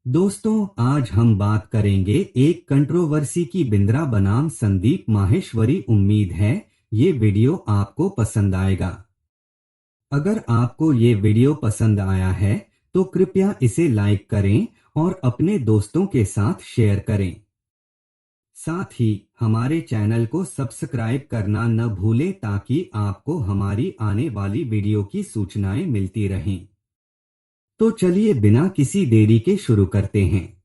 दोस्तों, आज हम बात करेंगे एक कंट्रोवर्सी की बिंद्रा बनाम संदीप माहेश्वरी। उम्मीद है ये वीडियो आपको पसंद आएगा। अगर आपको ये वीडियो पसंद आया है तो कृपया इसे लाइक करें और अपने दोस्तों के साथ शेयर करें। साथ ही हमारे चैनल को सब्सक्राइब करना न भूलें ताकि आपको हमारी आने वाली वीडियो की सूचनाएं मिलती रहें। तो चलिए बिना किसी देरी के शुरू करते हैं।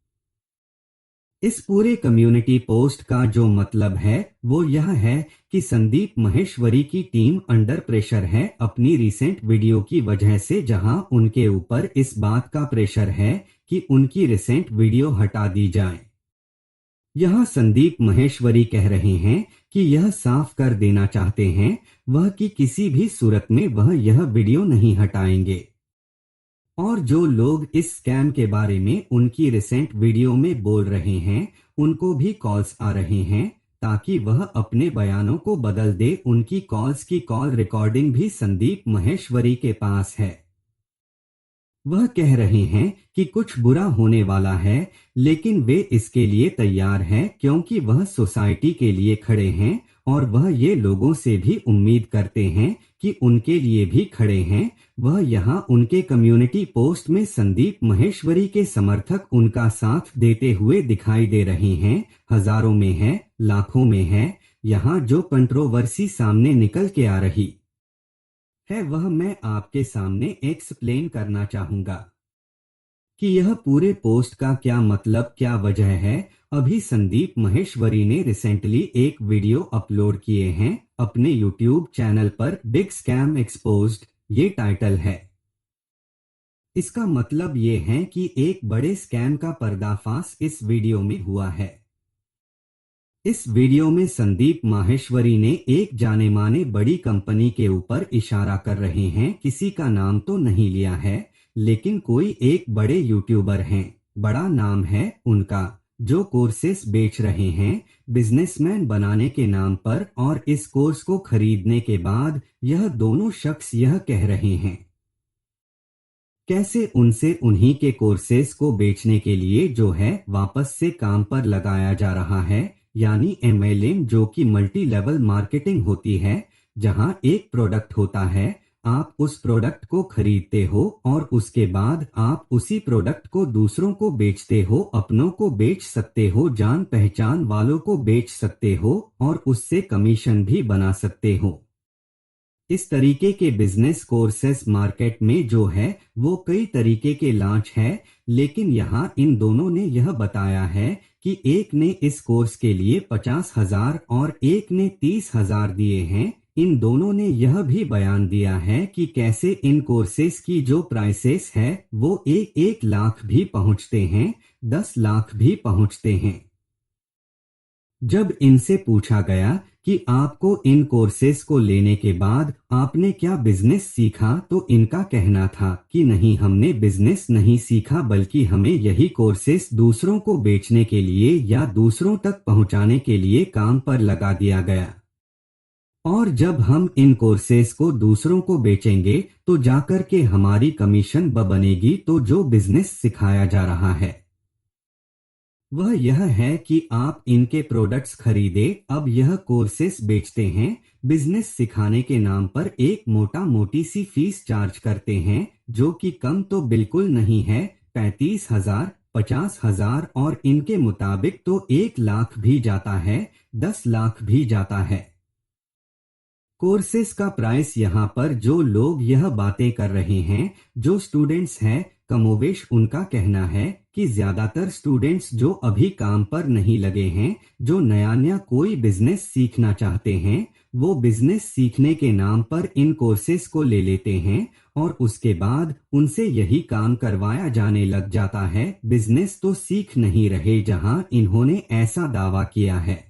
इस पूरे कम्युनिटी पोस्ट का जो मतलब है वो यह है कि संदीप माहेश्वरी की टीम अंडर प्रेशर है अपनी रिसेंट वीडियो की वजह से, जहां उनके ऊपर इस बात का प्रेशर है कि उनकी रिसेंट वीडियो हटा दी जाए। यह संदीप माहेश्वरी कह रहे हैं कि यह साफ कर देना चाहते हैं वह कि किसी भी सूरत में वह यह वीडियो नहीं हटाएंगे। और जो लोग इस स्कैम के बारे में उनकी रिसेंट वीडियो में बोल रहे हैं उनको भी कॉल्स आ रहे हैं ताकि वह अपने बयानों को बदल दे। उनकी कॉल्स की कॉल रिकॉर्डिंग भी संदीप माहेश्वरी के पास है। वह कह रहे हैं कि कुछ बुरा होने वाला है, लेकिन वे इसके लिए तैयार हैं क्योंकि वह सोसाइटी के लिए खड़े हैं और वह ये लोगों से भी उम्मीद करते हैं कि उनके लिए भी खड़े हैं। वह यहाँ उनके कम्युनिटी पोस्ट में संदीप माहेश्वरी के समर्थक उनका साथ देते हुए दिखाई दे रहे हैं। हजारों में है, लाखों में है। यहाँ जो कंट्रोवर्सी सामने निकल के आ रही है वह मैं आपके सामने एक्सप्लेन करना चाहूंगा कि यह पूरे पोस्ट का क्या मतलब, क्या वजह है। अभी संदीप माहेश्वरी ने रिसेंटली एक वीडियो अपलोड किए हैं अपने यूट्यूब चैनल पर, बिग स्कैम एक्सपोज्ड ये टाइटल है। इसका मतलब ये है कि एक बड़े स्कैम का पर्दाफाश इस वीडियो में हुआ है। इस वीडियो में संदीप माहेश्वरी ने एक जाने माने बड़ी कंपनी के ऊपर इशारा कर रहे हैं। किसी का नाम तो नहीं लिया है, लेकिन कोई एक बड़े यूट्यूबर हैं, बड़ा नाम है उनका, जो कोर्सेस बेच रहे हैं बिजनेसमैन बनाने के नाम पर। और इस कोर्स को खरीदने के बाद यह दोनों शख्स यह कह रहे हैं कैसे उनसे उन्हीं के कोर्सेस को बेचने के लिए जो है वापस से काम पर लगाया जा रहा है, यानी MLM, जो कि मल्टी लेवल मार्केटिंग होती है, जहां एक प्रोडक्ट होता है, आप उस प्रोडक्ट को खरीदते हो और उसके बाद आप उसी प्रोडक्ट को दूसरों को बेचते हो, अपनों को बेच सकते हो, जान पहचान वालों को बेच सकते हो और उससे कमीशन भी बना सकते हो। इस तरीके के बिजनेस कोर्सेस मार्केट में जो है वो कई तरीके के लॉन्च है, लेकिन यहाँ इन दोनों ने यह बताया है कि एक ने इस कोर्स के लिए 50,000 और एक ने 30,000 दिए हैं। इन दोनों ने यह भी बयान दिया है कि कैसे इन कोर्सेस की जो प्राइसेस है वो 1-1 लाख भी पहुंचते हैं, 10 लाख भी पहुंचते हैं। जब इनसे पूछा गया कि आपको इन कोर्सेस को लेने के बाद आपने क्या बिजनेस सीखा, तो इनका कहना था कि नहीं, हमने बिजनेस नहीं सीखा, बल्कि हमें यही कोर्सेस दूसरों को बेचने के लिए या दूसरों तक पहुंचाने के लिए काम पर लगा दिया गया। और जब हम इन कोर्सेस को दूसरों को बेचेंगे तो जाकर के हमारी कमीशन बनेगी। तो जो बिजनेस सिखाया जा रहा है वह यह है कि आप इनके प्रोडक्ट्स खरीदे। अब यह कोर्सेस बेचते हैं, बिजनेस सिखाने के नाम पर एक मोटी सी फीस चार्ज करते हैं, जो कि कम तो बिल्कुल नहीं है। 35,000, 50,000 और इनके मुताबिक तो 1 लाख भी जाता है, 10 लाख भी जाता है। कोर्सेस का प्राइस यहाँ पर जो लोग यह बातें कर रहे हैं, जो स्टूडेंट्स हैं, कमोवेश उनका कहना है कि ज्यादातर स्टूडेंट्स जो अभी काम पर नहीं लगे हैं, जो नया कोई बिजनेस सीखना चाहते हैं, वो बिजनेस सीखने के नाम पर इन कोर्सेस को ले लेते हैं और उसके बाद उनसे यही काम करवाया जाने लग जाता है। बिजनेस तो सीख नहीं रहे, जहां इन्होंने ऐसा दावा किया है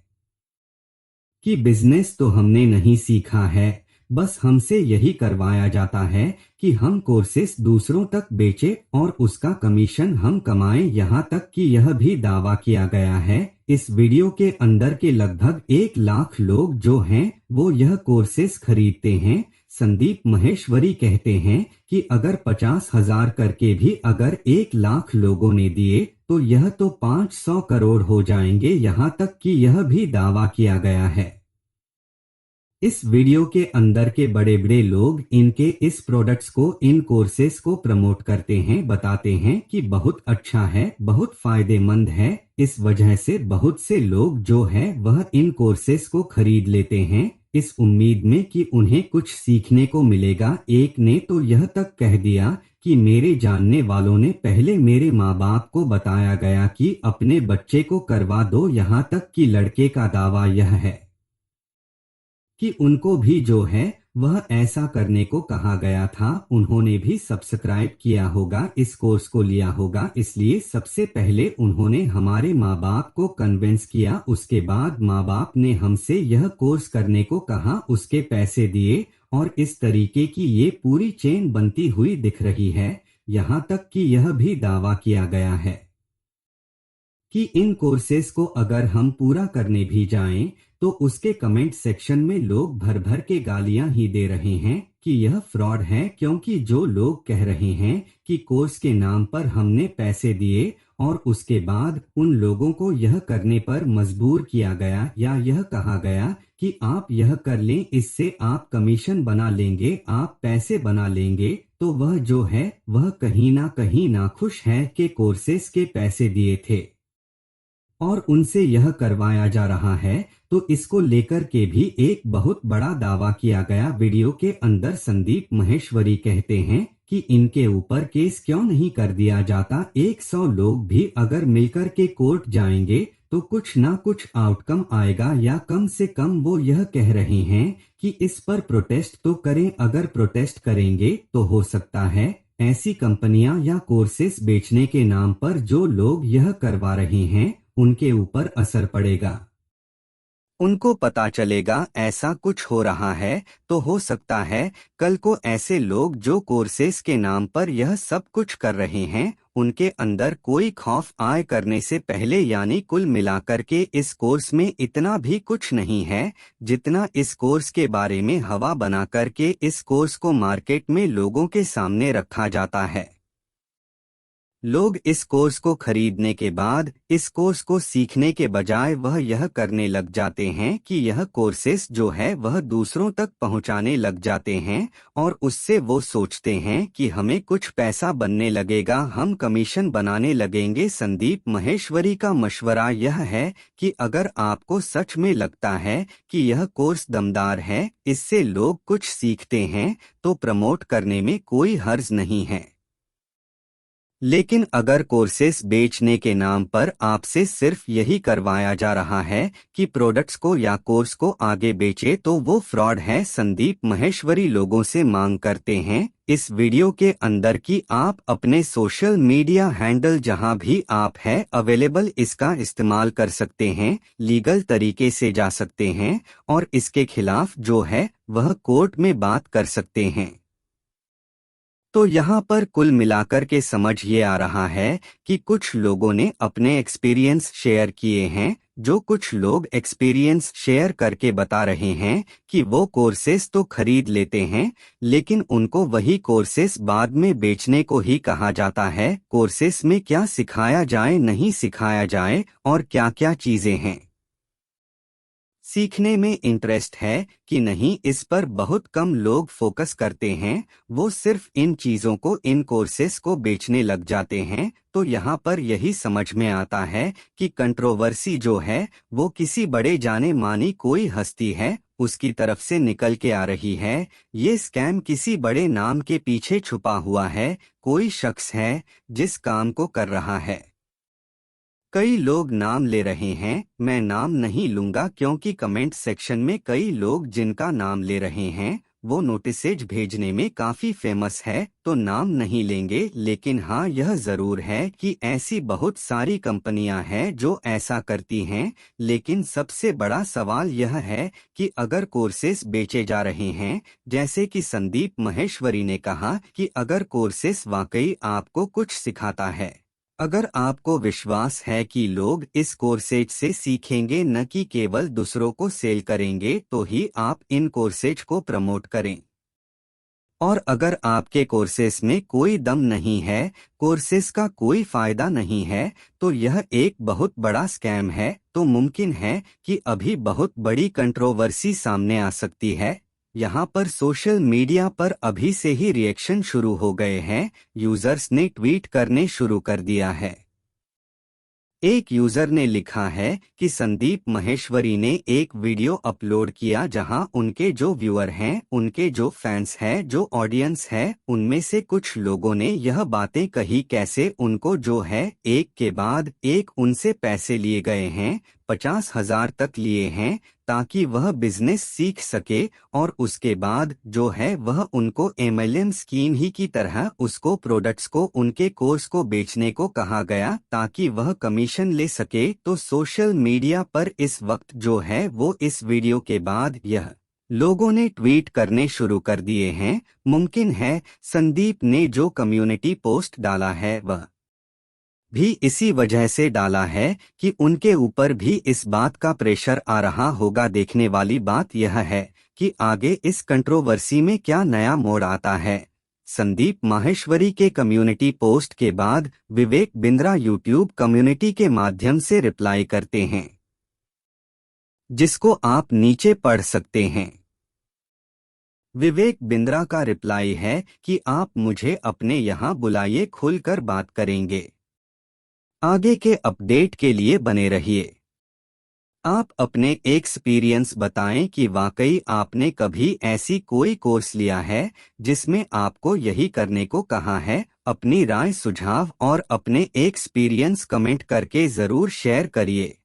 कि बिजनेस तो हमने नहीं सीखा है, बस हमसे यही करवाया जाता है कि हम कोर्सेस दूसरों तक बेचे और उसका कमीशन हम कमाएं। यहाँ तक कि यह भी दावा किया गया है इस वीडियो के अंदर के लगभग 1 लाख लोग जो हैं वो यह कोर्सेस खरीदते हैं, संदीप माहेश्वरी कहते हैं कि अगर 50,000 करके भी अगर 1 लाख लोगों ने दिए तो यह तो 500 करोड़ हो जाएंगे। यहाँ तक कि यह भी दावा किया गया है। इस वीडियो के अंदर के बड़े बड़े लोग इनके इस प्रोडक्ट्स को, इन कोर्सेस को प्रमोट करते हैं, बताते हैं कि बहुत अच्छा है, बहुत फायदेमंद है। इस वजह से बहुत से लोग जो है वह इन कोर्सेस को खरीद लेते हैं इस उम्मीद में कि उन्हें कुछ सीखने को मिलेगा। एक ने तो यह तक कह दिया कि मेरे जानने वालों ने पहले मेरे माँ बाप को बताया गया कि अपने बच्चे को करवा दो। यहाँ तक कि लड़के का दावा यह है कि उनको भी जो है वह ऐसा करने को कहा गया था। उन्होंने भी सब्सक्राइब किया होगा, इस कोर्स को लिया होगा, इसलिए सबसे पहले उन्होंने हमारे माँ बाप को कन्विंस किया। उसके बाद माँ बाप ने हमसे यह कोर्स करने को कहा, उसके पैसे दिए और इस तरीके की ये पूरी चेन बनती हुई दिख रही है। यहाँ तक कि यह भी दावा किया गया है कि इन कोर्सेस को अगर हम पूरा करने भी जाएं तो उसके कमेंट सेक्शन में लोग भर भर के गालियां ही दे रहे हैं कि यह फ्रॉड है। क्योंकि जो लोग कह रहे हैं कि कोर्स के नाम पर हमने पैसे दिए और उसके बाद उन लोगों को यह करने पर मजबूर किया गया या यह कहा गया कि आप यह कर लें, इससे आप कमीशन बना लेंगे, आप पैसे बना लेंगे, तो वह जो है वह कहीं ना खुश है कि कोर्सेस के पैसे दिए थे और उनसे यह करवाया जा रहा है। तो इसको लेकर के भी एक बहुत बड़ा दावा किया गया। वीडियो के अंदर संदीप माहेश्वरी कहते हैं कि इनके ऊपर केस क्यों नहीं कर दिया जाता। 100 लोग भी अगर मिलकर के कोर्ट जाएंगे तो कुछ ना कुछ आउटकम आएगा, या कम से कम वो यह कह रहे हैं कि इस पर प्रोटेस्ट तो करें। अगर प्रोटेस्ट करेंगे तो हो सकता है ऐसी कंपनियां या कोर्सेस बेचने के नाम पर जो लोग यह करवा रहे हैं उनके ऊपर असर पड़ेगा। उनको पता चलेगा ऐसा कुछ हो रहा है, तो हो सकता है कल को ऐसे लोग जो कोर्सेस के नाम पर यह सब कुछ कर रहे हैं उनके अंदर कोई खौफ आए करने से पहले। यानी कुल मिलाकर के इस कोर्स में इतना भी कुछ नहीं है जितना इस कोर्स के बारे में हवा बना करके इस कोर्स को मार्केट में लोगों के सामने रखा जाता है। लोग इस कोर्स को खरीदने के बाद इस कोर्स को सीखने के बजाय वह यह करने लग जाते हैं कि यह कोर्सेस जो है वह दूसरों तक पहुंचाने लग जाते हैं और उससे वो सोचते हैं कि हमें कुछ पैसा बनने लगेगा, हम कमीशन बनाने लगेंगे। संदीप माहेश्वरी का मशवरा यह है कि अगर आपको सच में लगता है कि यह कोर्स दमदार है, इससे लोग कुछ सीखते हैं, तो प्रमोट करने में कोई हर्ज नहीं है। लेकिन अगर कोर्सेस बेचने के नाम पर आपसे सिर्फ यही करवाया जा रहा है कि प्रोडक्ट्स को या कोर्स को आगे बेचे, तो वो फ्रॉड है। संदीप माहेश्वरी लोगों से मांग करते हैं इस वीडियो के अंदर कि आप अपने सोशल मीडिया हैंडल जहां भी आप है अवेलेबल इसका इस्तेमाल कर सकते हैं, लीगल तरीके से जा सकते हैं और इसके खिलाफ जो है वह कोर्ट में बात कर सकते हैं। तो यहाँ पर कुल मिलाकर के समझ ये आ रहा है कि कुछ लोगों ने अपने एक्सपीरियंस शेयर किए हैं, जो कुछ लोग एक्सपीरियंस शेयर करके बता रहे हैं कि वो कोर्सेस तो खरीद लेते हैं लेकिन उनको वही कोर्सेस बाद में बेचने को ही कहा जाता है। कोर्सेस में क्या सिखाया जाए, नहीं सिखाया जाए और क्या क्या चीजें हैं, सीखने में इंटरेस्ट है कि नहीं, इस पर बहुत कम लोग फोकस करते हैं। वो सिर्फ इन चीजों को, इन कोर्सेस को बेचने लग जाते हैं। तो यहाँ पर यही समझ में आता है कि कंट्रोवर्सी जो है वो किसी बड़े जाने मानी कोई हस्ती है उसकी तरफ से निकल के आ रही है। ये स्कैम किसी बड़े नाम के पीछे छुपा हुआ है, कोई शख्स है जिस काम को कर रहा है। कई लोग नाम ले रहे हैं, मैं नाम नहीं लूंगा क्योंकि कमेंट सेक्शन में कई लोग जिनका नाम ले रहे हैं वो नोटिसेज भेजने में काफी फेमस है, तो नाम नहीं लेंगे। लेकिन हाँ, यह जरूर है कि ऐसी बहुत सारी कंपनियां हैं जो ऐसा करती हैं। लेकिन सबसे बड़ा सवाल यह है कि अगर कोर्सेस बेचे जा रहे हैं, जैसे कि संदीप माहेश्वरी ने कहा कि अगर कोर्सेस वाकई आपको कुछ सिखाता है, अगर आपको विश्वास है कि लोग इस कोर्सेज से सीखेंगे न कि केवल दूसरों को सेल करेंगे, तो ही आप इन कोर्सेज को प्रमोट करें। और अगर आपके कोर्सेस में कोई दम नहीं है, कोर्सेस का कोई फायदा नहीं है, तो यह एक बहुत बड़ा स्कैम है। तो मुमकिन है कि अभी बहुत बड़ी कंट्रोवर्सी सामने आ सकती है। यहाँ पर सोशल मीडिया पर अभी से ही रिएक्शन शुरू हो गए हैं, यूजर्स ने ट्वीट करने शुरू कर दिया है। एक यूजर ने लिखा है कि संदीप माहेश्वरी ने एक वीडियो अपलोड किया जहां उनके जो व्यूअर हैं, उनके जो फैंस हैं, जो ऑडियंस है, उनमें से कुछ लोगों ने यह बातें कही कैसे उनको जो है एक के बाद एक उनसे पैसे लिए गए हैं, 50,000 तक लिए हैं, ताकि वह बिजनेस सीख सके और उसके बाद जो है वह उनको MLM स्कीम ही की तरह उसको प्रोडक्ट्स को उनके कोर्स को बेचने को कहा गया ताकि वह कमीशन ले सके। तो सोशल मीडिया पर इस वक्त जो है वो इस वीडियो के बाद यह लोगों ने ट्वीट करने शुरू कर दिए हैं। मुमकिन है संदीप ने जो कम्युनिटी पोस्ट डाला है वह भी इसी वजह से डाला है कि उनके ऊपर भी इस बात का प्रेशर आ रहा होगा। देखने वाली बात यह है कि आगे इस कंट्रोवर्सी में क्या नया मोड़ आता है। संदीप माहेश्वरी के कम्युनिटी पोस्ट के बाद विवेक बिंद्रा यूट्यूब कम्युनिटी के माध्यम से रिप्लाई करते हैं, जिसको आप नीचे पढ़ सकते हैं। विवेक बिंद्रा का रिप्लाई है कि आप मुझे अपने यहाँ बुलाइए, खुलकर बात करेंगे। आगे के अपडेट के लिए बने रहिए। आप अपने एक्सपीरियंस बताएं कि वाकई आपने कभी ऐसी कोई कोर्स लिया है जिसमें आपको यही करने को कहा है। अपनी राय, सुझाव और अपने एक्सपीरियंस कमेंट करके जरूर शेयर करिए।